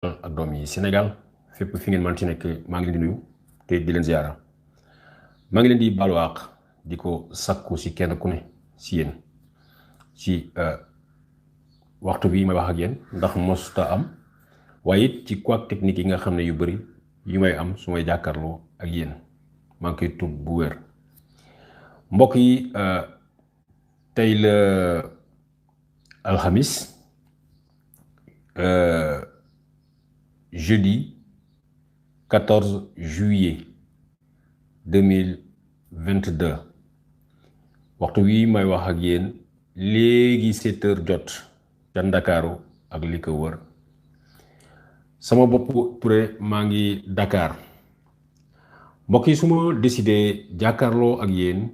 ak doom yi Sénégal fépp fi ngeen mën ci nekk maa ngi leen di nuyu te di leen ziara maa ngi leen di baalu àq di ko sakku si kenn ku ne si yéen ci waxtu bi may wax ak yéen ndax mosuta am waaye it ci couac technique yi nga xam ne yu bëri yu may am su may jàkkaarloo ak yéen maa ngi koy tub bu wér mbokk yi tey la alxamis jeudi 14 juillet 2022 waxtu wi may wax ak yéen léegi 7 heures jot ca Ndakaaru ak li ko wër sama bopp Touré maa ngi Dakar mbokk yi su ma décidé jàkkaarloo ak yéen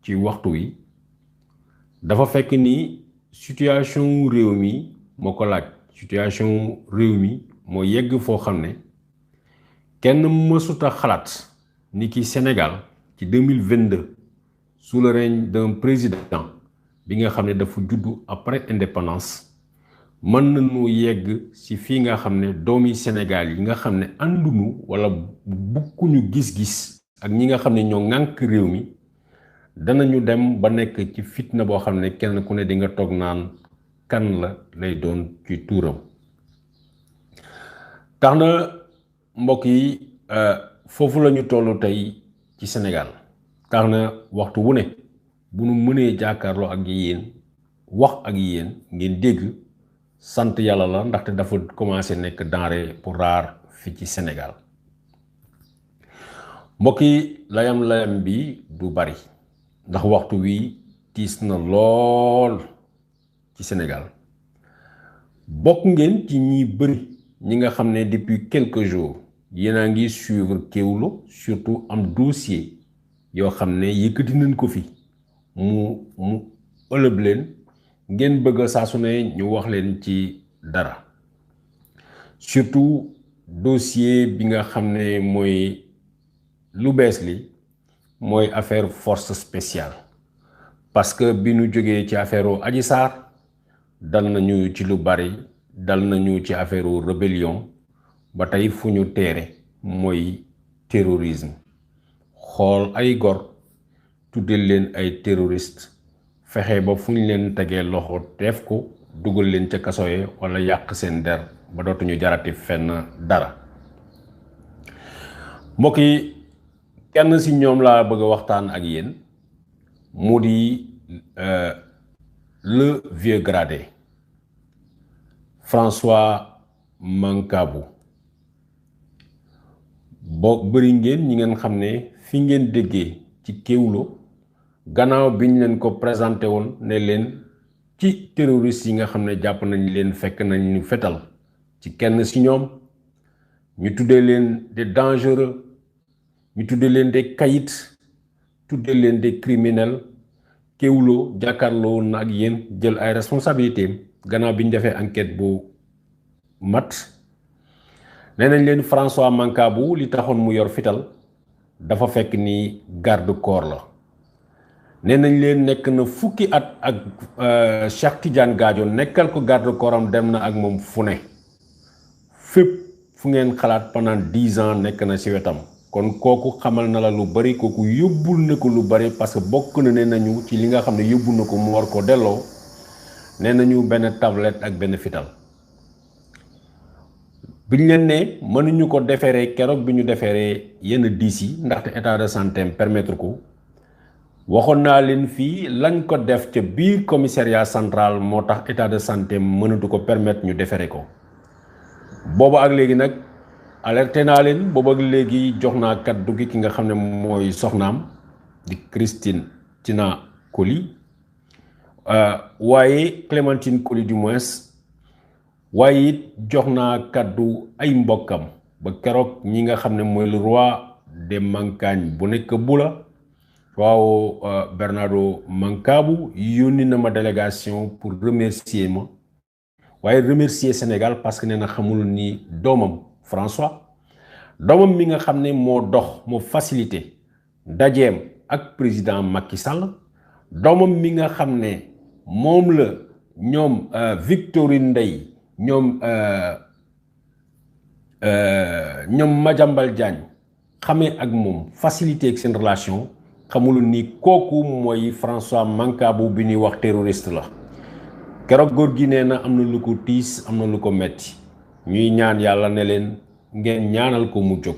ci waxtu wi dafa fekk ni situation réew mi moo ko laaj situation réew mi moo yegg foo xam ne kenn mësuta xalaat ni ki Sénégal ci 2022 sous le règne d'un président bi nga xam ne dafa juddu après indépendance mën nañu yegg ci fii nga xam ne doomi Sénégal yi nga xam ne àndunu wala bukkuñu gis-gis ak ñi nga xam ne ñoo ŋànk réew mi danañu dem ba nekk ci fitna boo xam ne kenn ku ne di nga toog naan kan la lay doon ci tuuram tax na mbokk yi foofu la ñu toll tey ci Sénégal tax na waxtu wu ne bu nu mënee jàkkaarloo ak yéen wax ak yéen ngeen dégg sant yàlla la ndaxte dafa commencé nekk denrée pour rare fii ci Sénégal mbokk yi layam bi du bari ndax waxtu wi tiis na lool ci Sénégal bokk ngeen ci ñi bëri ñi nga xam ne depuis quelques jours yéen a ngi suivre Kéwoulo surtout am dossier yoo xam ne yëkkati nañ ko fi mu ëlëb leen ngeen bëgg saa su ne ñu wax leen ci dara surtout dossier bi nga xam ne mooy lu bees li mooy affaire force spéciale parce que bi ñu jógee ci affaire Adji Sarr dal nañu ci lu bari dal nañu ci affaire rébellion ba tey fu ñu teere mooy terrorisme xool ay gor tuddee leen ay terroriste fexe ba fu ñu leen tegee loxo teef ko dugal leen ca kaso yi wala yàq seen der ba dootuñu jarati fenn dara mbokk yi kenn ci ñoom laa bëgg a waxtaan ak yéen mu di le vieux gradé François Mancabou boo bëri ngeen ñi ngeen xam ne fi ngeen déggee ci Kéwoulo gannaaw bi ñu leen ko présenté woon ne leen ci terroristes yi nga xam ne jàpp nañ leen fekk nañ ñu fetal ci kenn ci ñoom ñu tuddee leen des dangereux ñu tuddee leen des caïds tuddee leen des criminels Kéwoulo jàkkaarloo na ak yéen jël ay responsabilités gannaaw bi ñu defee enquête bu mat nee nañ leen François Mancabou li taxoon mu yor fital dafa fekk ni garde corps la nee nañ leen nekk na fukki at ak Cheikh Tidiane Gadio nekkal ko garde corps am dem na ak moom fu ne fépp fu ngeen xalaat pendant 10 ans nekk na ci wetam kon kooku xamal na la lu bari kooku yóbbul na ko lu bari parce que bokk na ne nañu ci li nga xam ne yóbbu na ko mu war ko delloo nee nañu benn tablette ak benn fital bi ñu leen ne mënuñu ko defeeree keroog bi ñu defeeree yenn diis yi ndaxte état de santé permettre ko waxoon naa leen fii lañ ko def ca biir commissariat central moo tax état de santé mënatu ko permettre ñu defere ko boobu ak léegi nag alerté naa leen boobu ak léegi jox naa kaddu gi ki nga xam ne mooy soxnaam di Christine Tina Coly waaye Clémentine Coly du moins waaye it jox naa kaddu ay mbokkam ba keroog ñi nga xam ne mooy le roi des Mancagnes bu nekk Bula waaw Bernardo Mancabou yónni na ma délégation pour remercier ma waaye remercier Sénégal parce que nee na xamul ni doomam François doomam mi nga xam ne moo dox moo facilité dajeem ak président Macky Sall doomam mi nga xam ne moom la ñoom Victorine Ndeye ñoom ñoom Madiambal Diagne xamee ak moom facilité ak seen relation xamul ni kooku mooy François Mancabou bi ñuy wax terroriste la keroog góor gi nee na am na lu ko tiis am na lu ko metti ñuy ñaan yàlla ne leen ngeen ñaanal ko mu jóg.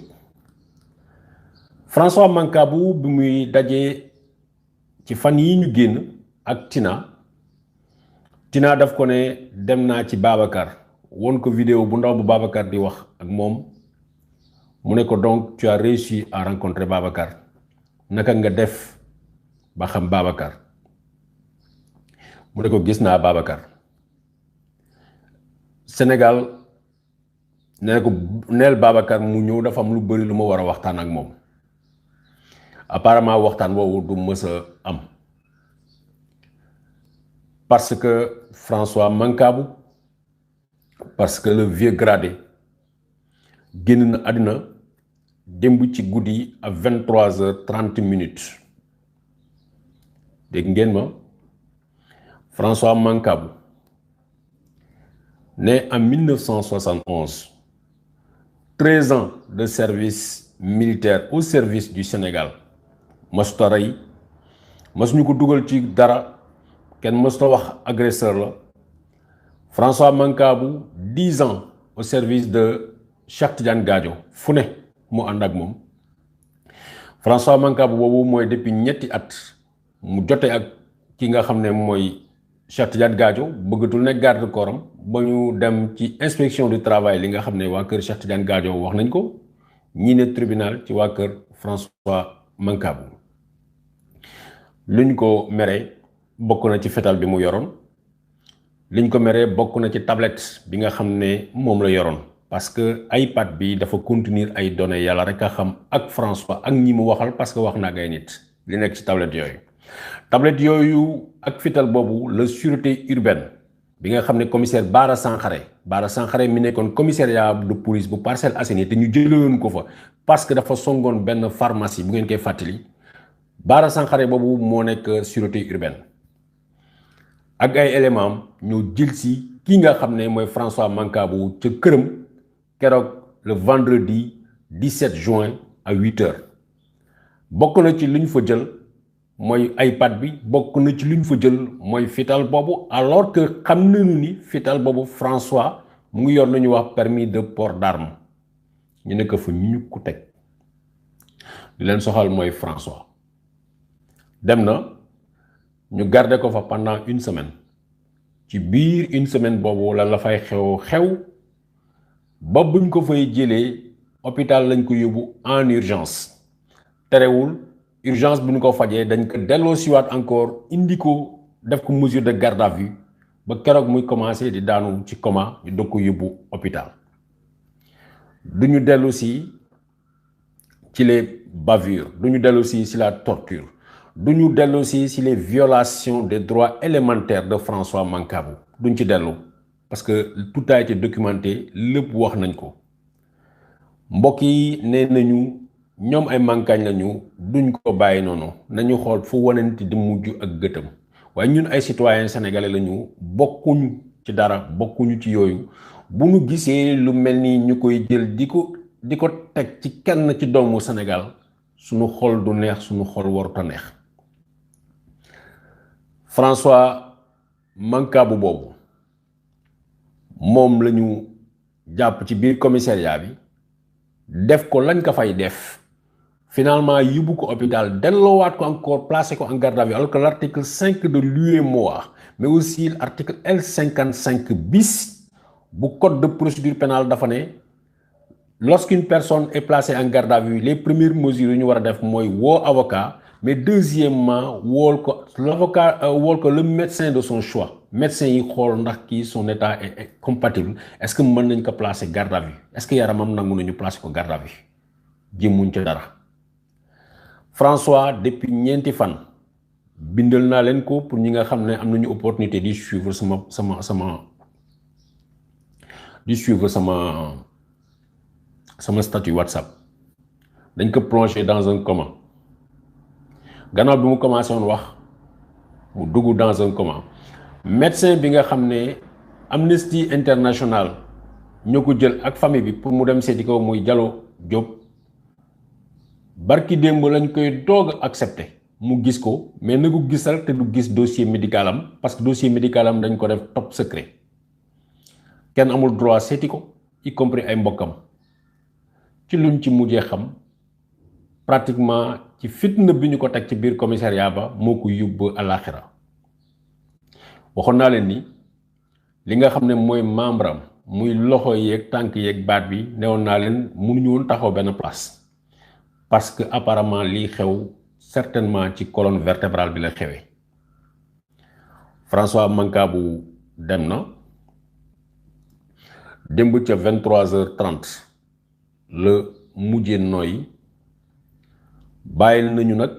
François Mancabou bi muy dajee ci fan yi ñu génn ak Tina daf ko ne dem naa ci Babacar won ko vidéo bu ndaw bu Babacar di wax ak moom mu ne ko donc tu as réussi à rencontrer Babacar naka nga def ba xam Babacar mu ne ko gis naa Babacar Sénégal nee ko neel Babacar mu ñëw dafa am lu bari lu ma war a waxtaan ak moom apparemment waxtaan woowu du mës a am parce que François Mancabou parce que le vieux gradé génn na àddina démb ci guddi à 23h30 dégg ngeen ma François Mancabou né en 1971 13 ans de service militaire au service du Sénégal masuta rey masuñu ko dugal ci dara kenn masuta wax agresseur la François Mancabou 10 ans au service de Cheikh Tidiane Gadio fu ne mu ànd ak moom François Mancabou boobu mooy depuis ñetti at mu jote ak ki nga xam ne mooy Cheikh Tidiane Gadio bëggatul nekk garde corps am ba ñu dem ci inspection du travail li nga xam ne waa kër Cheikh Tidiane Gadio wax nañ ko ñii ne tribunal ci waa kër François Mancabou luñ ko mere bokk na ci fetal bi mu yoroon liñ ko meree bokk na ci tablette bi nga xam ne moom la yoroon parce que iPad bi dafa contenir ay données yàlla rek a xam ak François ak ñi mu waxal parce que wax naa ak ay nit li nekk ci tablette yooyu ak fital boobu la sûreté urbaine bi nga xam ne commissaire Bara Sankhare mi nekkoon commissariat de police bu Parcelles Assainies te ñu jëloon ko fa parce que dafa songoon benn pharmacie bu ngeen koy fàttali Bara Sankhare boobu moo nekk sûreté urbaine ak ay éléments ñoo jël si ki nga xam ne mooy François Mancabou ca këram keroog le vendredi 17 juin à 8h bokk na ci li ñu fa jël mooy iPad bi bokk na ci li ñu fa jël mooy fital boobu alors que xam nañu ni fital boobu François mu ngi yor lu ñuy wax permis de port d'arme ñu nekk fa ñu ko teg li leen soxal mooy François dem na ñu garder ko fa pendant une semaine ci biir une semaine boobu la fay xew ba buñ ko fay jëlee hôpital lañ ko yóbbu en urgence terewul urgence bu ñu ko fajee dañ ko delloo siwaat encore indi ko def ko mesure de garde à vue ba keroog muy commencé di daanu ci coma ñu doog ko yóbbu hôpital duñu dellu si ci les bavures duñu dellu si la torture duñu dellu si les violations des droits élémentaires de François Mancabou duñ ci dellu parce que tout a été documenté lépp wax nañ ko mbokk yi nee nañu ñoom ay mankaañ lañu duñ ko bàyyi noonu nañu xool fu wanante di mujj ak gëtam waaye ñun ay citoyens sénégalais lañu bokkuñu ci dara bokkuñu ci yooyu bu ñu gisee lu mel ni ñu koy jël di ko teg ci kenn ci doomu Sénégal suñu xol du neex suñu xol warut a neex François Mancabou boobu moom lañu jàpp ci biir commissariat bi def ko lañ ko fay def finalement yóbbu ko hôpital delloowaat ko encore placé ko en garde à vue alors que l'article 5 de l'UEMOA mais aussi l'article L55 bis bu code de procédure pénale dafa ne lorsqu'une personne est placée en garde à vue les premières mesures yu ñu war a def mooy woo avocat mais deuxièmement wool ko le médecin de son choix médecin yi xool ndax kii son état est compatible est-ce que mën nañ ko placer garde à vue est-ce que yaramam nangu nañu placer ko garde à vue jëmuñ ca dara François depuis ñeenti fan bindal naa leen ko pour ñi nga xam ne am nañu opportunité di suivre sama statut WhatsApp dañ ko plongé dans un coma gannaaw bi mu commencé woon wax mu dugg dans un coma médecin bi nga xam ne Amnesty International ñoko jël ak famille bi pour mu dem séti ko muy Diallo Diop barki démb lañ koy doog accepter mu gis ko mais na ko gisal te du gis dossier médical am parce que dossier médical am dañ ko def top secret kenn amul droit séti ko y compris ay mbokam ci luñ ci mujjé xam pratiquement ci fitna biñu ko tek ci biir commissariat ba moko yobbu alakhirah waxon na len ni li nga xamne moy membre am muy loxo yek tank yek baat bi neewon na len mënu ñu won taxaw ben place parce que apparemment li xew certainement ci colonne vertébrale bi la xewé François Mancabou dem na demb ci 23h30 le mujjé noy bayil nañu nak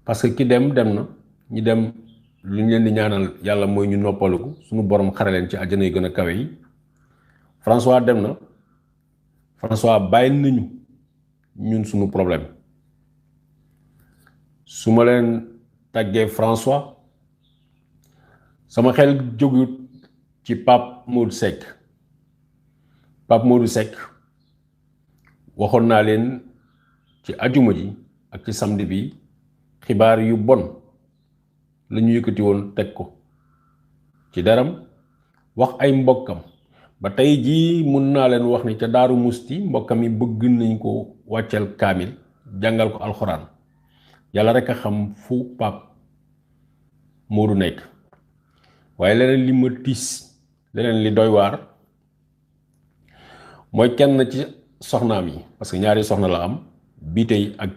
parce que ki dem na ñi dem lu ñu leen di ñaanal yalla moy ñu noppaluko suñu borom xaralen ci aljana yi gëna kawé yi François dem na François bayil nañu ñun suñu problème suma leen taggé François sama xel jogut ci Pape Modou Seck waxon na leen ci aljuma ji ak ci samedi bi xibaar yu bon lañu yëkëti won tek ko ci daram wax ay mbokam ba tay ji mën na leen wax ni ca Daaru Musti mbokam yi bëgg nañ ko waccel kamil jangal ko alcorane yalla rek xam fu Pape Modou nek waye leneen li ma tiss leneen li doy war moy kenn ci soxnaam yi parce que ñaari soxna la am bi tay ak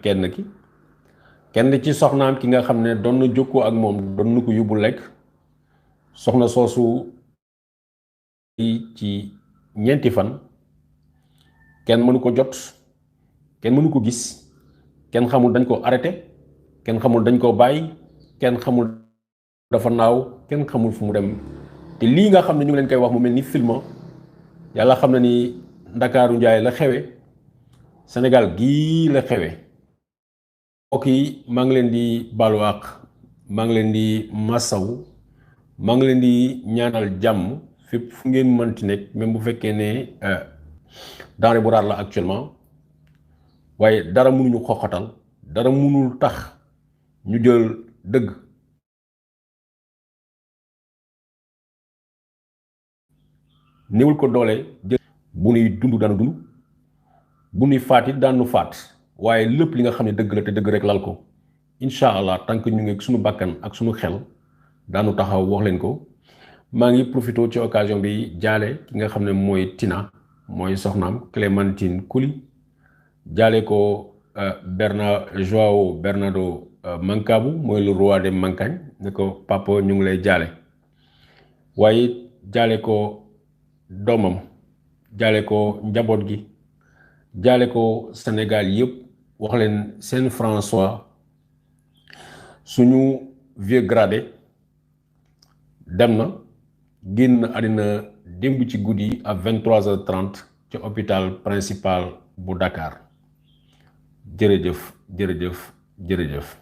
kenn ci soxnaam ki nga xamne doon na jokko ak mom doon na ko yóbbu lekk soxna soosu ci ñenti fan kenn mënu ko jot kenn mënu ko gis kenn xamul dañ ko arrêté kenn xamul dañ ko bayyi kenn xamul dafa naaw kenn xamul fu mu dem te li nga xamne ñu ngi leen koy wax mu melni film yalla xamna ni Ndakaaru Njaay la xewé Sénégal gi la xewé ok maa ngi leen di balu àq maa ngi leen di masaw maa ngi leen di ñaanal jàmm fépp fu ngeen mënti nekk même bu fekkee ne denrée bu raar la actuellement waaye dara mënuñu xoxatal dara mënul tax ñu jël dëgg néewul ko doole jël bu nuy dund daanu dund bu nuy faat it daanu faat waaye lépp li nga xam ne dëgg la te dëgg rek lal ko incha allah tant que ñu ngi suñu bakkan ak suñu xel daanu taxaw wax leen ko maa ngi profité ci occasion bi jaale ki nga xam ne mooy Tina mooy soxnaam Clémentine Coly jaale ko Joao Bernardo Mancabou mooy le roi des Mancagnes ne ko papa ñu ngi lay jaale waaye jaale ko doomam jaale ko njaboot gi jaale ko Sénégal yépp wax leen seen François suñu vieux gradé dem na génn àddina démb ci guddi à 23h30 ci hôpital principal bu Dakar jërëjëf.